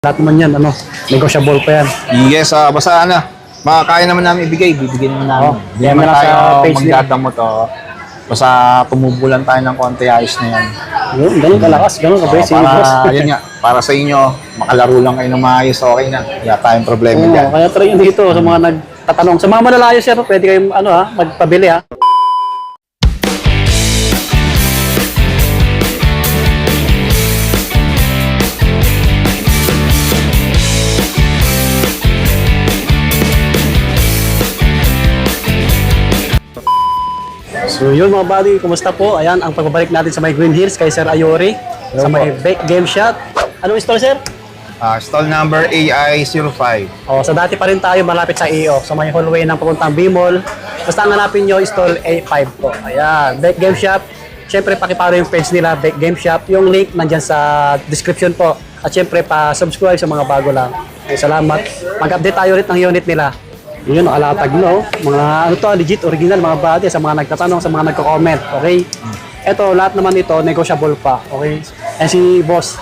Lahat naman yan, negotiable pa yan. Yes, basta makakaya naman namin ibigay, bibigyan naman namin. Hindi kaya naman nasa tayo page magdadamot. Basta tumubulan tayo ng konti, ayos na yan. Yun, ganun kalakas, ganun kabesi. Yun nga, para sa inyo, makalaro lang kayo ng maayos, okay na. Wala tayong problema dyan. Kaya try nyo dito sa mga nagtatanong. Sa mga malalayo sir, pwede kayong magpabili ha. So yun mga buddy, kumusta po? Ayan, ang pagbabalik natin sa may Green Hills kay Sir Ayori. Sa may Bake Game Shop. Anong store sir? Stall number AI05. Sa dati pa rin tayo malapit sa EO. Sa may hallway ng papuntang B-Mall. Basta ang hanapin nyo, stall A5 po. Ayan, Bake Game Shop. Siyempre, pakiparo yung page nila, Bake Game Shop. Yung link nandyan sa description po. At siyempre, pa-subscribe sa mga bago lang. Salamat. Mag-update tayo ulit ng unit nila. Yun, nakalatag no. Mga legit, original, mga body sa mga nagtatanong, sa mga nagko-comment. Okay? Ito, lahat naman ito, negotiable pa. Okay? And si boss.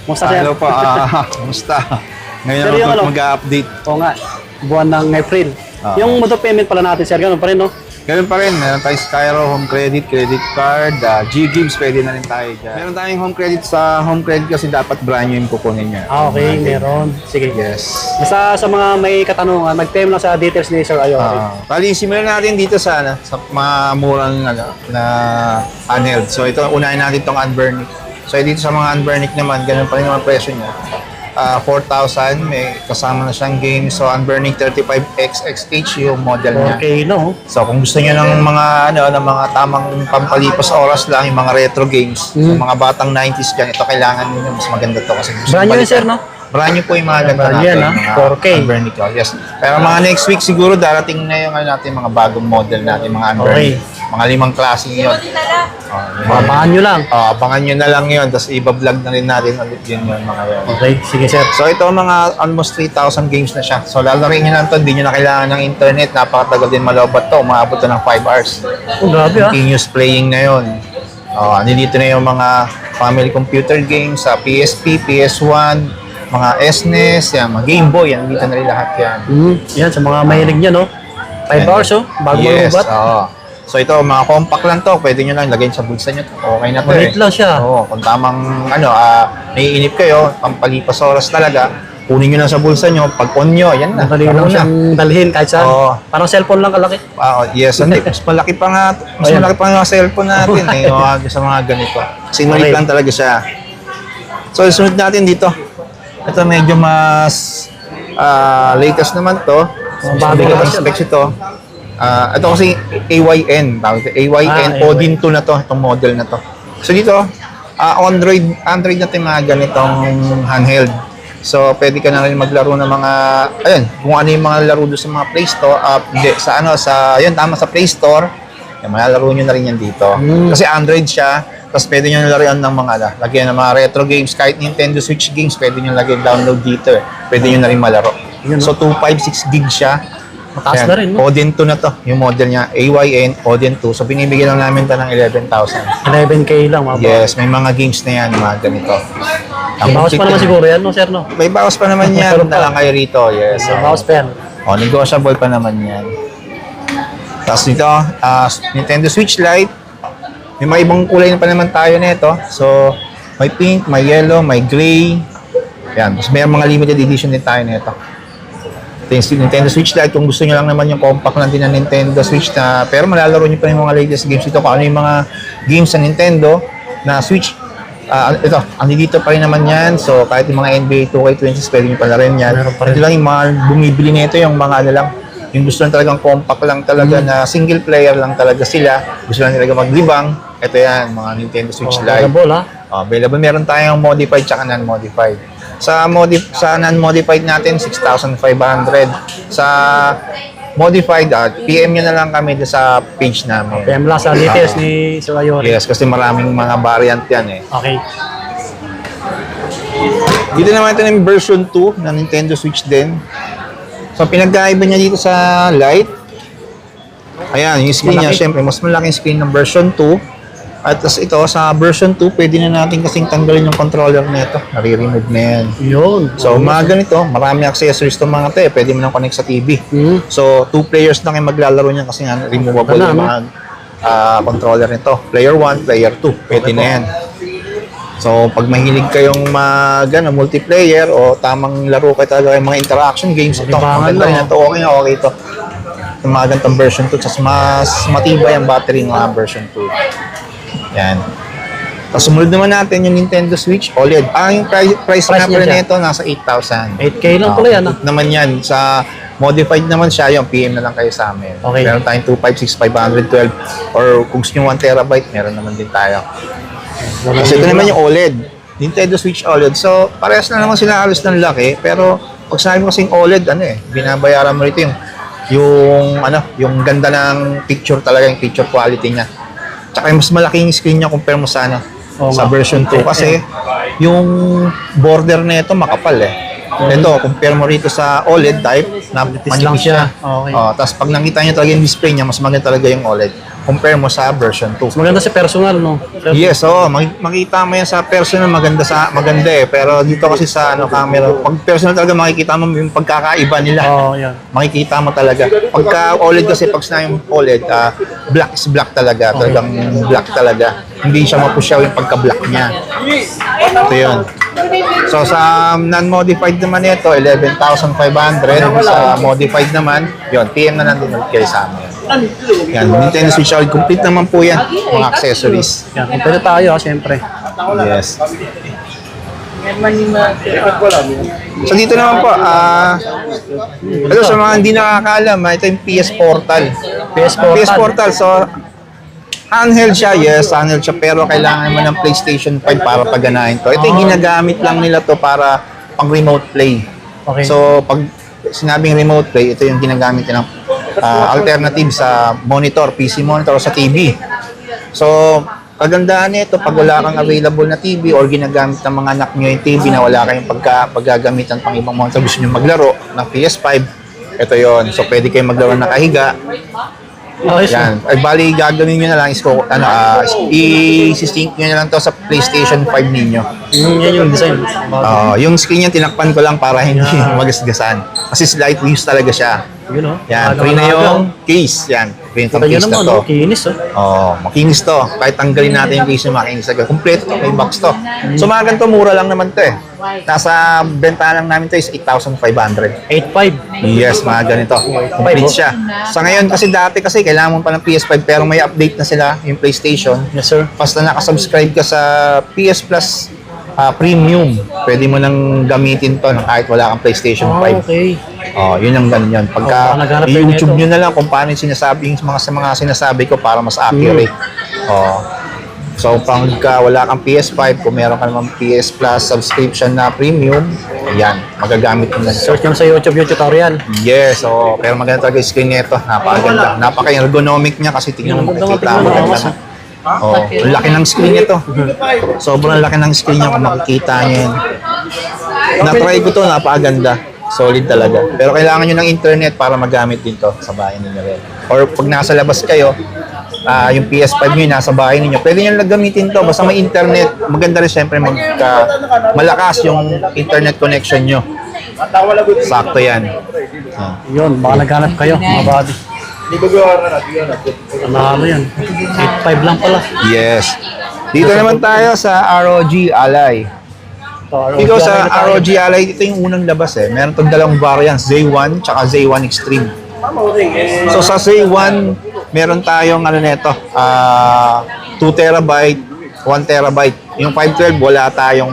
Kumusta sir? Hello pa, kumusta? Ngayon Sir, ako mag-update. Oo nga, buwan ng April. Yung mode of payment pala natin sir, ganun pa rin no? Ganun pa rin, meron tayong Skyro, home credit, credit card, G-Games, pwede na rin tayo dyan. Meron tayong home credit sa home credit kasi dapat brand new yung kukunin niya. Okay, meron. Sige. Yes. Basta sa mga may katanungan, mag-PM lang sa details ni Sir Ayori. Bali, simulan natin dito sa mga murang na handheld. So ito, unahin natin itong Unburnic. So dito sa mga Unburnic naman, ganun pa rin yung presyo niya. 4,000, may kasama na siyang game. So Unburnic 35XXH yung model niya. Okay, no? So kung gusto niyo ng mga ng mga tamang pampalipas oras lang, yung mga retro games, yung mga batang 90s dyan, ito kailangan niyo, mas maganda to kasi Brand new yun, sir, no? Brand new po yung mga ganda Brand natin. yan, 4K. Unburnic, yes. Pero mga next week siguro darating na yung natin mga bagong model natin, mga Unburnic. Okay. Mga 5 klase yun. Abangan nyo lang. Abangan nyo na lang yun, tapos iba-vlog na rin natin ulit yun yung mga yun. Okay, sige sir. So ito mga almost 3,000 games na siya. So lalarin nyo lang ito, hindi nyo na kailangan ng internet. Napakatagal din malobat to, umaabot to ng 5 hours. Grabe ha. Continuous playing na yun. Nandito na yung mga family computer games sa PSP, PS1, mga SNES, yan, mga Game Boy, yan, nandito na rin lahat yan. Yan, sa mga mahilig niya, no? 5 hours, bago malubat. So ito, mga compact lang to, pwede nyo lang lagay sa bulsa nyo. Okay na to Maliit lang siya. Kung tamang, naiinip kayo, pampalipas oras talaga, kunin nyo lang sa bulsa nyo, pag on nyo, yan na. Madali lang siyang dalhin kahit saan. Parang cellphone lang kalaki. Yes, hindi. Mas malaki pa nga, malaki pa nga cellphone natin sa mga ganito. Sinulit lang talaga siya. So, sunod natin dito. Ito medyo mas latest naman to. Bago ang specs ito. Ito kasi AYN, AYN Odin 2 na to, itong model na to. So dito, Android na ito yung mga ganitong handheld. So pwede ka na rin maglaro ng mga, kung ano yung mga laro doon sa mga Play Store, tama sa Play Store, malalaro nyo na rin yan dito. Kasi Android siya, tapos pwede nyo laruan ng mga, lagyan ng mga retro games, kahit Nintendo Switch games, pwede nyo lagyan download dito Pwede nyo na rin malaro. So 256 gig siya. Mataas na rin, no? Odin 2 na to, yung model niya, AYN, Odin 2. So, binibigyan lang namin ito ng 11,000. 11K lang, mga Yes, may mga games na yan, mga ganito. Bawas pa naman siguro yan, no, sir, no? May bawas pa naman yan, na lang kayo rito, yes. Bawas pa yan. Negotiable pa naman yan. Tapos dito, Nintendo Switch Lite. May mga ibang kulay na pa naman tayo nito. So, may pink, may yellow, may gray. Yan, tapos may mga limited edition din tayo nito. Nintendo Switch Lite, kung gusto nyo lang naman yung compact lang din ng Nintendo Switch na, pero malalaro nyo pa yung mga latest games dito, kung ano yung mga games sa Nintendo na Switch. Ito, dito pa rin naman yan. So, kahit yung mga NBA 2K20, pwede nyo pala rin yan. Ito lang yung mga bumibili nito, yung mga lang, yung gusto lang talagang compact lang talaga na single player lang talaga sila. Gusto lang talaga maglibang. Ito yan, mga Nintendo Switch Lite. Available. Meron tayong modified tsaka non-modified. Sa non-modified natin, 6,500. Sa modified, PM nyo na lang kami sa page namin. PM lang sa details ni Sir Ayori. Yes, kasi maraming mga variant yan Okay. Dito naman ito ng version 2 ng Nintendo Switch din. So, pinagkaiba niya dito sa Lite. Ayan, yung screen niya, syempre, mas malaking screen ng version 2. At tas ito, sa version 2, pwede na natin kasing tanggalin yung controller nito. Nare-remove na yan. Yun. So, mga ganito, marami accessories itong mga to eh. Pwede mo nang connect sa TV. So, 2 players na kayo maglalaro niyan kasi nga removable yung mga controller nito. Player 1, player 2. Pwede na yan. So, pag mahilig kayong multiplayer o tamang laro kayo talaga yung mga interaction games, ito, maganda rin ito. Okay ito. Yung mga ganitong version 2, kasi mas matibay ang battery ng mga version 2. Yan. Tapos sumunod naman natin yung Nintendo Switch OLED. Yung price nga pala nito nasa 8,000. 8K lang pala yan. Naman yan. Sa modified naman siya, yung PM na lang kayo sa amin. Okay. Meron tayong 256, 512, or kung gusto nyo 1 terabyte, meron naman din tayo. Kasi ito naman yung OLED. Nintendo Switch OLED. So, parehas na naman sila halos ng laki. Pero, pag sinabi mo kasing OLED, binabayaran mo rito yung ganda ng picture talaga, yung picture quality niya. Tsaka yung mas malaking screen niya compare mo sa sa version 2 kasi yung border na ito makapal eh. Ito, compare mo rito sa OLED type na manipis siya. Okay. Tapos pag nakita niyo talaga yung display niya, mas maganda talaga yung OLED. Compare mo sa version 2. Maganda sa personal, no? Yes, makikita mo yan sa personal, maganda eh. Pero dito kasi sa camera, pag personal talaga makikita mo yung pagkakaiba nila. Yan. Makikita mo talaga. Pagka OLED kasi, pag sinabi yung OLED, black is black talaga. Talagang black talaga. Hindi siya mapusyaw yung pagka-black niya. Ito yun. So, sa non-modified naman ito, 11,500. Sa modified naman, yun, PM na lang din kayo sa amin. Yan, Nintendo Switch OLED. Complete naman po yan, mga accessories. Yan, kumpara tayo, syempre. Yes. So dito naman po, ito sa mga hindi nakakaalam, ito yung PS Portal. PS Portal, so handheld siya, yes, handheld siya, pero kailangan mo ng PlayStation 5 para paganahin to. Ito yung ginagamit lang nila to para pang remote play. Okay. So pag sinabing remote play, ito yung ginagamit ng alternative sa monitor, PC monitor o sa TV. So kagandahan nito, pag wala kang available na TV or ginagamit ng mga anak nyo yung TV na wala kayong paggagamitan pang ibang monitor, gusto nyo maglaro ng PS5, ito yon. So, pwede kayong maglaro nakahiga. Yan. Ay, bali, gagawin nyo na lang, i-sync nyo na lang to sa PlayStation 5 ninyo. Yan yung design. Yung screen niya, tinakpan ko lang para hindi magasgasan. Kasi slight use talaga siya. Yun, Yan, free na yung case. Yan, free yung case na to. Makinis, Makinis to. Kahit tanggalin natin yung case yung makinis. Kompleto to, may box to. So mga ganito, mura lang naman to eh. Nasa benta lang namin to is 8,500. 8.5. Yes, mga ganito. Complete siya. Sa ngayon kasi dati kasi kailangan mo pa ng PS5 pero may update na sila yung PlayStation. Yes, sir. Basta nakasubscribe ka sa PS Plus Premium, pwede mo nang gamitin to kahit wala kang PlayStation 5. Okay. Yun ang ganun yun. Pagka naghanap i-YouTube nyo na lang kung paano yung sinasabi, yung mga sinasabi ko para mas accurate. So, pagka wala kang PS5, kung meron ka naman PS Plus subscription na premium, yan, magagamit mo na. Search nyo sa YouTube yung tutorial. Yes, pero maganda talaga yung screen nito. Napakaganda. Napaka-ergonomic niya kasi tingnan mo makikita. Maganda na. Ang laki ng screen nito. Sobrang laki ng screen niya kung makikita niyo yan. Na-try ko to, napakaganda. Solid talaga. Pero kailangan nyo ng internet para magamit din to sa bahay ninyo rin. Or pag nasa labas kayo, yung PS5 nyo nasa bahay ninyo, pwede nyo lang gamitin to. Basta may internet, maganda rin siyempre malakas yung internet connection nyo. Sakto yan. Yun, baka naghanap kayo, mga buddy. Ano yan? 8.5 lang pala. Yes. Dito naman tayo sa ROG Ally. Dito sa ROG Ally, ito yung unang labas eh. Meron itong dalawang variants, Z1 tsaka Z1 Extreme. So sa Z1, meron tayong 2 terabyte, 1 terabyte. Yung 512, wala tayong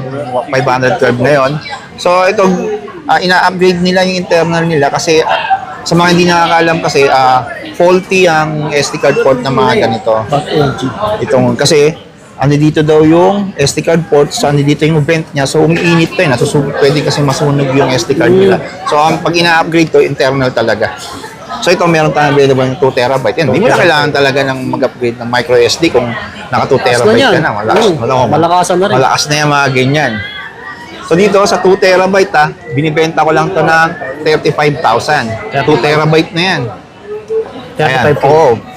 512 ngayon. So itong ina-upgrade nila yung internal nila kasi sa mga hindi nakakaalam kasi faulty ang SD card port ng mga ganito. Itong kasi dito daw yung SD card port, so dito yung vent niya, so umiinit to pwede kasi masunog yung SD card nila. So pag ina-upgrade to, internal talaga. So ito meron tayong available ng 2 terabyte. Yan, hindi mo na kailangan talaga ng mag-upgrade ng micro SD kung naka 2 terabyte ka na. Malakasan na rin. Malakas na yung mga ganyan. So dito sa 2 terabyte binibenta ko lang to ng 35,000. 2 terabyte na yan. Ayan,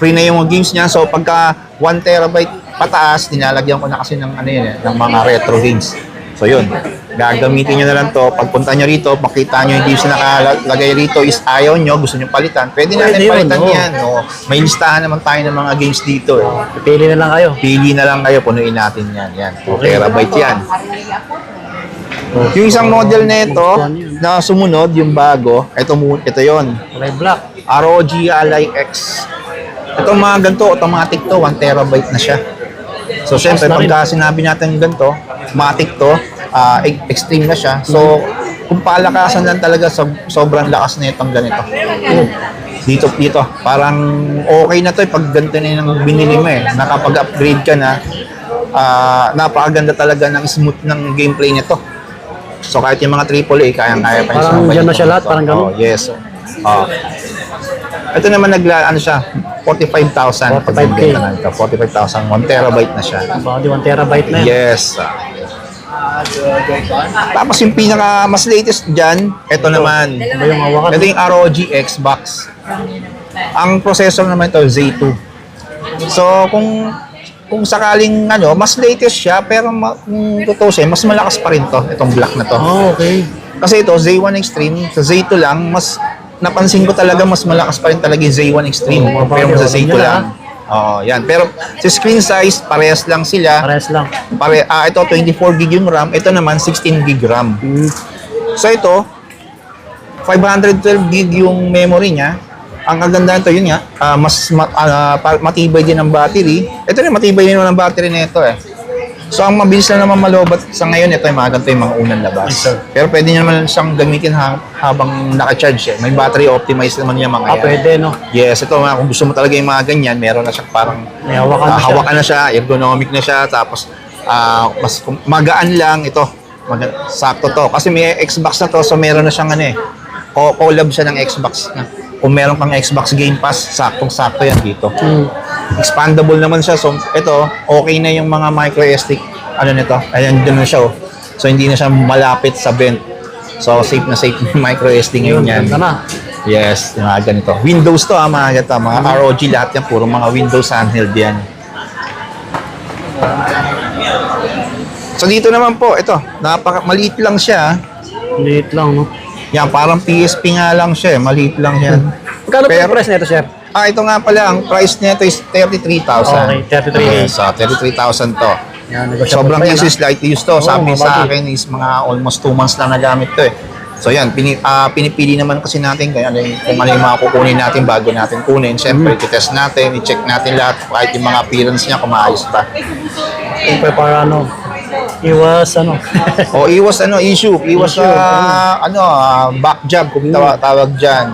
free na yung games niya. So pagka 1 terabyte pataas, nilalagyan ko na kasi ng ano yun, ng mga retro games. So yun, gagamitin nyo na lang to. Pagpunta nyo rito, makita nyo yung games na nakalagay rito is ayaw nyo, gusto nyo palitan. Pwede natin Pwede yun, palitan oo. yan. No? May listahan naman tayo ng mga games dito. Pili na lang kayo. Pili na lang kayo, punuin natin yan. Yan, 2 terabyte yan. Yung isang model na ito, na sumunod, yung bago, ito yon, Kulay black. ROG Ally X. Ito mga ganito, automatic to, 1 terabyte na siya. So, syempre, pagka sinabi natin ganito, matic to, extreme na siya. So, kung palakasan lang talaga, sobrang lakas na itong ganito. Dito, parang okay na to pag ganito na yung binili mo eh. Nakapag-upgrade ka na, napakaganda talaga ng smooth ng gameplay nito. So, kahit yung mga AAA, kayang-kaya pa yung Parang sabay dyan na nito. siya lahat, parang ganun. Oh, yes. Ito naman ano siya, 45,000. 45K. 45,000, 1 terabyte na siya. Baka di 1 terabyte na yan. Yes. Tapos yung pinaka mas latest dyan, ito naman. Iba yung hawakan. Ito yung ROG Xbox. Ang processor naman ito, Z2. So, kung sakaling mas latest siya, pero kung tutusin, mas malakas pa rin to, itong black na to. Oh, okay. Kasi ito, Z1 Extreme, sa Z2 lang, mas napansin ko talaga mas malakas pa rin talaga yung Z1 Extreme compare mo sa Z2 lang. Yan. Pero sa screen size, parehas lang sila. Parehas lang. Ito 24 gig yung RAM, ito naman 16 gig RAM. So ito, 512 gig yung memory niya. Ang kagandahan ito, yun nga, matibay din ang battery. Ito rin, matibay din ang battery nito eh. So ang mabilis lang naman malobat sa ngayon, ito yung mga ganito yung mga unang labas. Yes, sir. Pero pwede nyo naman siyang gamitin habang naka-charge eh. May battery optimized naman yung mga yan. Pwede, no? Yes, ito mga kung gusto mo talaga yung mga ganyan, meron na siya parang May hawakan na siya. hawakan na siya, ergonomic na siya, tapos mas magaan lang ito. Sakto to. Kasi may Xbox na to, so meron na siyang collab siya ng Xbox na. Kung meron kang Xbox Game Pass, saktong-sakto yan dito. Expandable naman siya. So, ito, okay na yung mga micro SD. Nito? Ayan, dyan na siya. So, hindi na siya malapit sa vent. So, safe na safe yung micro SD ngayon yan. Ganda na. Yes, yung mga ganito. Windows to, mga ganito. Mga ROG lahat yan. Puro mga Windows handheld yan. So, dito naman po, ito. Maliit lang siya. Liit lang, no? Yan, parang PSP nga lang siya. Maliit lang yan. Magkano po yung price nito, sir? Ito nga pala, ang price nito is 33,000. Okay, 33K. Yes, 33,000 to. Yan, negotiable Sobrang pa yan, easy, slight use to. Sabi mga sa bagay. akin is mga almost 2 months lang nagamit to eh. So yan, pinipili naman kasi natin kung ano yung mga kukunin natin bago natin kunin. Siyempre, i-test natin, i-check natin lahat kahit yung mga appearance niya kung maayos pa. Siyempre, para iwas, O iwas issue, iwas back jab kung tawag dyan.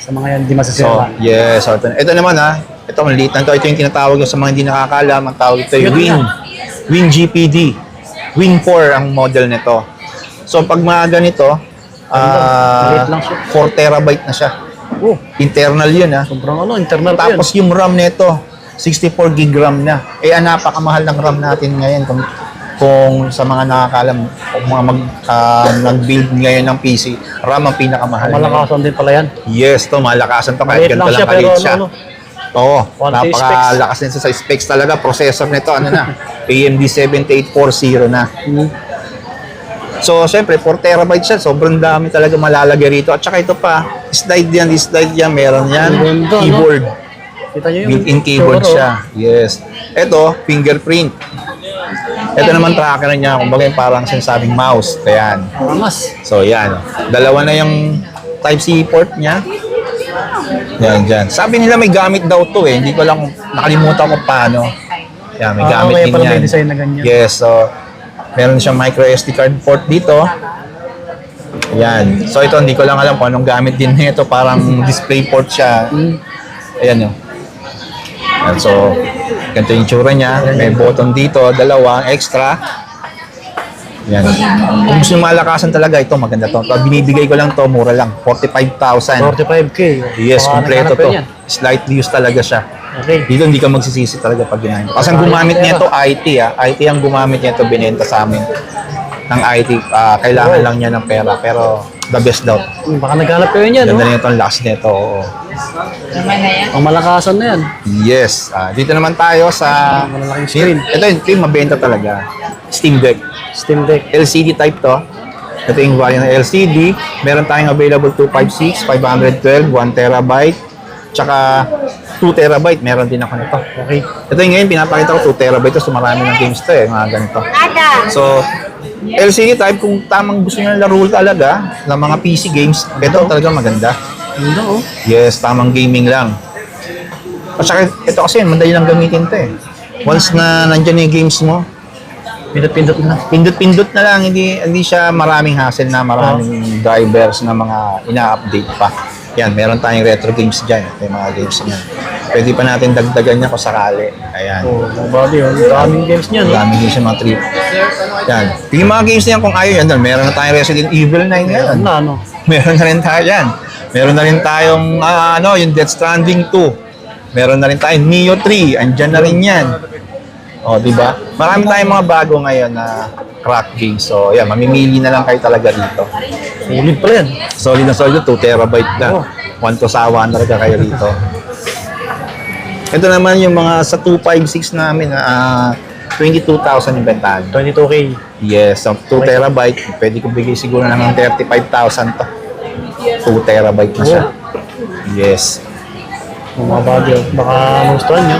sa mga yan, di So, masasira. yes. So, ito naman ito maliit na ito. Ito yung tinatawag sa mga hindi nakakalam. Ang tawag ito yung Win GPD. Win 4 ang model nito. So, pag mga ganito, Maliit lang siya. 4 terabyte na siya. Oh, Internal yun sobrang internal pa yun. Tapos yung RAM nito, 64 gig RAM na. Napakamahal ng RAM natin ngayon kung sa mga nakakalam, kung mga nag-build ngayon ng PC, RAM ang pinakamahal. Malakasan din pala yan. Yes, to malakasan to kahit Maliit ganito lang siya, lang maliit pero siya. Oo, Quality napakalakas din sa specs talaga. Processor nito, AMD 7840 na. So, syempre, 4 terabyte siya. Sobrang dami talaga malalagay rito. At saka ito pa, slide yan, meron yan. Ganda, Keyboard. Kita nyo yung Built-in keyboard picture, siya. Yes. Ito, fingerprint. Ito naman tracker niya. Kumbaga yung parang sinasabing mouse. Ayan. Angas. So, yan. Dalawa na yung Type-C port niya. Yan, dyan. Sabi nila may gamit daw to eh. Hindi ko lang nakalimutan kung paano. Yan, may gamit kaya din pala yan. may design na ganyan. Yes, so meron siyang micro SD card port dito. Yan. So ito, hindi ko lang alam kung anong gamit din nito. Parang display port siya. Ayan yun. Yan, so, ganito yung tsura niya. May button dito, dalawa, extra. Yan. Kung gusto nyo malakasan talaga, ito maganda to. Binibigay ko lang to, mura lang. 45,000. 45K. Yes, Baka kompleto naghanap to. yan. Slightly used talaga siya. Okay. Dito hindi ka magsisisi talaga pag ginamit. Kasi ang gumamit niya to IT IT ang gumamit niya to binenta sa amin. ng IT, kailangan lang niya ng pera. Pero the best daw. Baka naghanap kayo niyan, Ganda no? na itong last nito. Oo. Ang malakasan na yan. Yes. Dito naman tayo sa... Malalaking screen. Ito yung mabenta talaga. Steam Deck. Steam Deck. LCD type to. Ito yung variant ng LCD. Meron tayong available 256, 512, 1 terabyte, tsaka 2 terabyte. Meron din ako nito. Okay. Ito yung ngayon, pinapakita ko 2 terabyte to. So marami ng games to mga ganito. So, LCD type, kung tamang gusto nyo laro talaga ng mga PC games, ito talaga maganda. Ganda, oh. Yes, tamang gaming lang. At saka, ito kasi, madali lang gamitin to eh. Once na nandyan yung games mo, Pindot-pindot na. pindot-pindot na lang, hindi siya maraming hassle na maraming drivers na mga ina-update pa. Yan, meron tayong retro games dyan. May mga games niyan. Pwede pa natin dagdagan niya kung sakali. Ayan. Oh, body, oh. Daming games niyan, no? Daming games yung mga trip. Yan. Yung mga games niyan kung ayaw yan, meron na tayong Resident Evil 9 yan. Ano? Meron na rin tayo yan. Meron na rin tayong, yung Death Stranding 2. Meron na rin tayong Neo 3. Andyan na rin yan. O, di ba? Marami tayong mga bago ngayon na crack games. So, yan, mamimili na lang kayo talaga dito. Sulit pa yan. Solid na solid, 2 terabyte na. 1 to sawa na talaga kayo dito. Ito naman yung mga sa 256 namin, 22,000 yung bentahan. 22K. Yes, so 2 terabyte, pwede ko bigay siguro na ng 35,000 to. 2 terabyte na siya. Yes. Mga body, oh. Baka magustuhan nyo.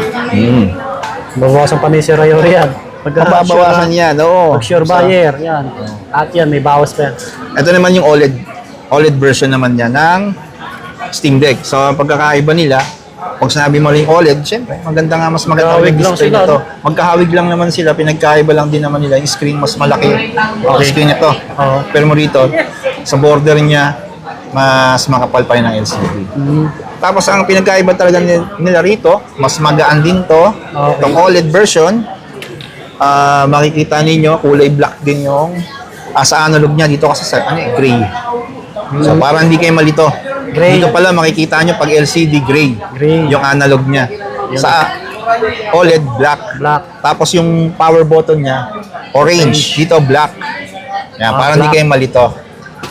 Babawasan pa ni Sir Rayo yan. Mababawasan yan, oo. Pag sure buyer, yan. At yan, may bawas pa yan. Ito naman yung OLED version naman niya ng Steam Deck. So, ang pagkakaiba nila, pag sinabi mo rin OLED, syempre, maganda nga, mas maganda Magkahawig yung lang display sila, nito. no? Magkahawig lang naman sila, pinagkaiba lang din naman nila. Yung screen mas malaki. Yung screen nito. Oo. Pero mo rito, sa border niya, mas makapal pa rin ang LCD. Tapos ang pinagkaiba talaga nila rito, mas magaan din to. Okay. Itong OLED version, makikita ninyo, kulay black din yung sa analog niya. Dito kasi sa gray. So para hindi kayo malito. Gray. Dito pala makikita nyo pag LCD gray, Gray. yung analog niya. Sa OLED black. Black. Tapos yung power button niya, orange. Dito black. Yan, para hindi black. kayo malito.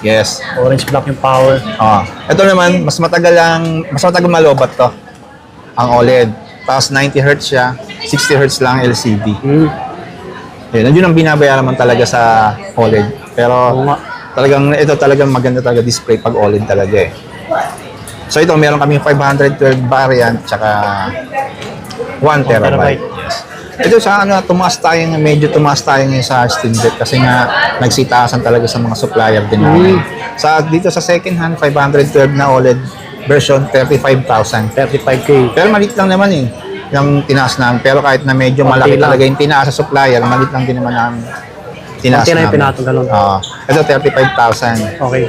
Yes. Orange black yung power. Ito naman, mas matagal malobat to. Ang OLED. Tapos 90 Hz siya, 60 Hz lang LCD. Yun ang binabayaran man talaga sa OLED. Pero Oo nga. talagang maganda talaga display pag OLED talaga eh. So ito, meron kaming 512 variant, tsaka 1 terabyte. Yes. Ito sa medyo tumaas tayo ngayon sa Steam Deck kasi nga nagsitasan talaga sa mga supplier din namin. Dito sa second hand, 512 na OLED version, 35,000. 35K. Pero malit lang naman eh, yung tinaas namin. Pero kahit na medyo Konti malaki lang. talaga yung tinaas sa supplier, malit lang din naman namin tinaas Konti na yung namin. pinatong ganun. Ito, 35,000. Okay.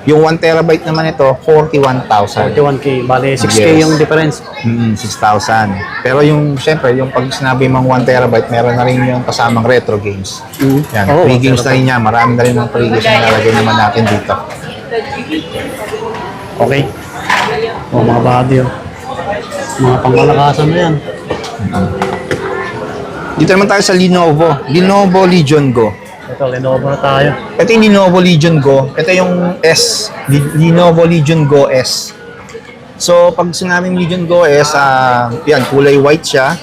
Yung 1 terabyte naman ito, 41,000. 41K. Bale, 6K Yes. yung difference. 6,000. Pero syempre, yung pag sinabi mong 1 terabyte, meron na rin yung kasamang retro games. Yan, Oo, free games na terabyte. rin niya. Marami na rin mga free games na nalagay naman natin dito. Okay. Mga body, oh. Mga pangmalakasan na yan. Dito naman tayo sa Lenovo Legion Go. Ito, Lenovo na tayo. Ito yung Lenovo Legion Go. Ito yung S. Lenovo Legion Go S. So, pag sinabing Legion Go S, yan, kulay white siya.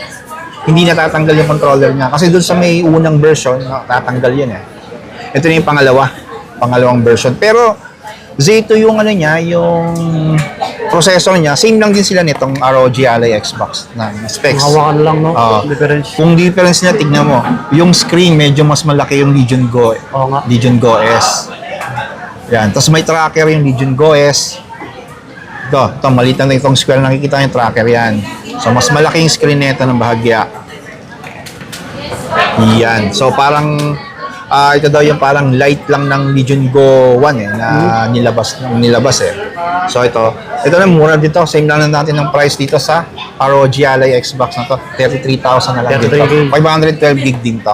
Hindi natatanggal yung controller niya. Kasi doon sa may unang version, natatanggal yun eh. Ito na yung pangalawang version. Pero, Z2 yung yung processor niya. Same lang din sila nitong ROG Ally Xbox na specs. Hawakan lang, no? Oo. Difference. Kung difference niya, tignan mo. Yung screen, medyo mas malaki yung Legion Go. Oo nga. Legion Go S. Yan. Tapos may tracker yung Legion Go S. Ito maliit na itong square. Nakikita yung tracker yan. So, mas malaki yung screen nito ng bahagya. Yan. So, parang ito daw yung parang light lang ng Legion Go 1 na nilabas eh. So ito na mura dito. Same lang na natin ng price dito sa ROG Ally Xbox na to. 33,000 na lang dito. 512 gig din to.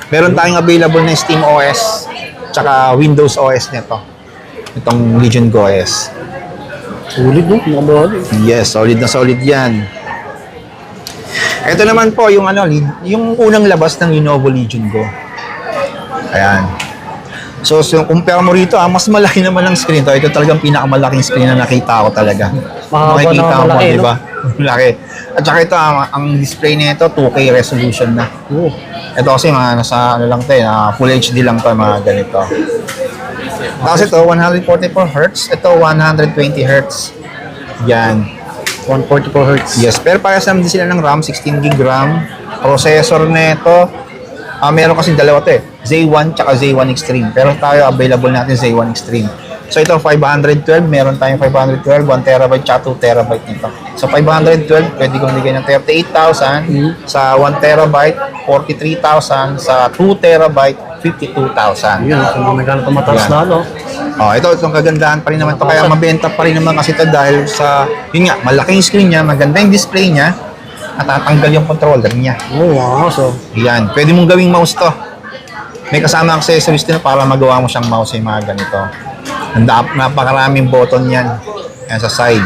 Meron tayong available na Steam OS tsaka Windows OS nito. Itong Legion Go S. Sulit, no? Mga body. Yes, solid na solid yan. Ito naman po yung yung unang labas ng Lenovo Legion Go. Ayan. So kumpara mo rito, mas malaki naman ang screen to. Ito talagang pinakamalaking screen na nakita ko talaga. Mahaba Makikita na mo, malaki, di no? ba? Malaki. At saka ito, ang display nito 2K resolution na. Oh. Ito kasi mga nasa ano lang to, full HD lang to, mga ganito. Tapos ito, 144 Hz. Ito, 120 Hz. Yan. 144 Hz. Yes, pero parehas naman din sila ng RAM, 16 GB RAM. Processor nito, meron kasi dalawa to eh. Z1 tsaka Z1 Extreme. Pero tayo, available natin Z1 Extreme. So ito, 512. Meron tayong 512, 1TB tsaka 2TB nito. So 512, pwede kong bigay ng 38,000. Sa 1TB, 43,000. Sa 2TB, 52,000. Yun, so mga nagkano tumataas Yan. na, no? Itong kagandahan pa rin naman to. Kaya mabenta pa rin naman kasi ito dahil sa, yun nga, malaking screen niya, maganda yung display niya, natatanggal yung controller niya. Oh, wow. So, Yan, pwede mong gawing mouse to. May kasama accessories din para magawa mo siyang mouse yung mga ganito. Napakaraming button yan. Yan sa side.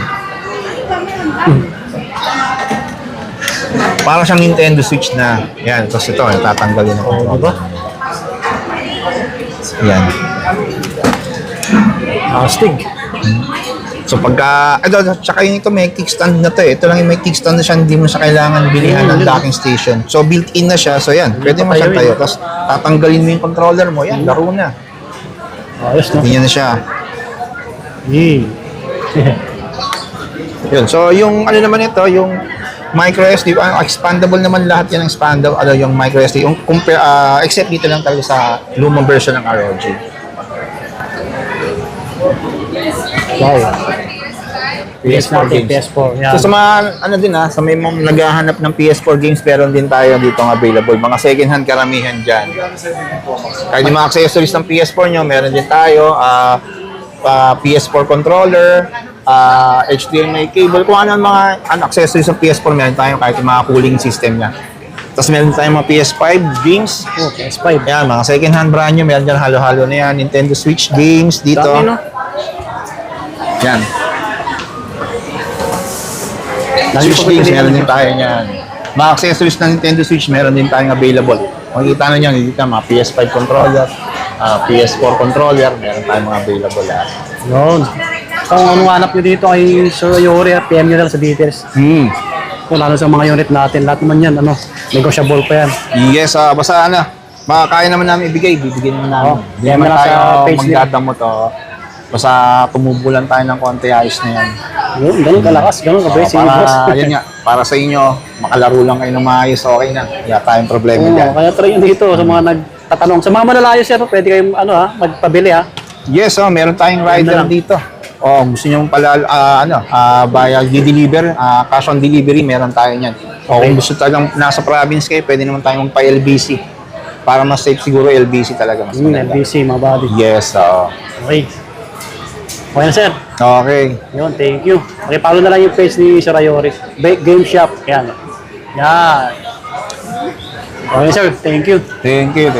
Para siyang Nintendo Switch na. Yan, tapos ito, natatanggal yun ang controller. diba? Yan. Astig. So pagka, tsaka yun ito, may kickstand na to eh. Ito lang yung may kickstand na siya, hindi mo siya kailangan bilihan ng docking station. So built-in na siya, so yan, pwede mo siyang tayo. Tapos tatanggalin mo yung controller mo, yan, laro na. Ayos, no? Ganyan na siya. Yee. Yun, so yung ano naman ito, yung micro SD, expandable naman lahat yan ng expandable, yung micro SD, yung except dito lang talaga sa lumang version ng ROG. Wow. PS4 games. PS4, yan. So sa mga, sa may mga naghahanap ng PS4 games, meron din tayo dito available. Mga second hand karamihan dyan. Kahit yung mga accessories ng PS4 nyo, meron din tayo. PS4 controller, HDMI cable, kung ano ang mga accessories ng PS4, meron tayo kahit yung mga cooling system niya. Tapos meron tayong mga PS5 games. Oh, PS5. Ayan, mga second hand brand nyo, meron dyan halo-halo na yan. Nintendo Switch games dito. Dami, no? Yan. Dami Switch pa games, pipiliin. meron din tayo yan. Mga accessories ng Nintendo Switch, meron din tayong available. Makikita na nyo, dito mga PS5 controller, PS4 controller, meron tayong mga available. Yun. Kung ano hanap nyo dito kay Sir Yori, PM nyo lang sa details. Kung lalo sa mga unit natin, lahat naman yan, negotiable pa yan. Yes, basta makakaya naman namin bibigyan naman namin. Hindi PM naman na lang tayo sa page nila. magdadamot. Basta tumubulan tayo ng konti, ayos na yan. Yun, ganun kalakas, ganun ka-base. Yun nga, para sa inyo, makalaro lang kayo ng maayos, okay na. Wala tayong problema dyan. Kaya try nyo dito sa mga nagtatanong. Sa mga malalayo sir, pwede kayong magpabili ha. Yes, meron tayong rider lang. dito. Gusto nyo pala, via deliver, cash on delivery, meron tayo niyan. Kung gusto talagang nasa province kayo, pwede naman tayo magpa-LBC. Para mas safe siguro LBC talaga. Mas maganda. LBC, mga buddy. Yes, Okay. Okay na sir. Okay. Yun, thank you. Okay, follow na lang yung page ni Sir Ayori. Game Shop. Yan. Yan. Okay sir, thank you. Thank you.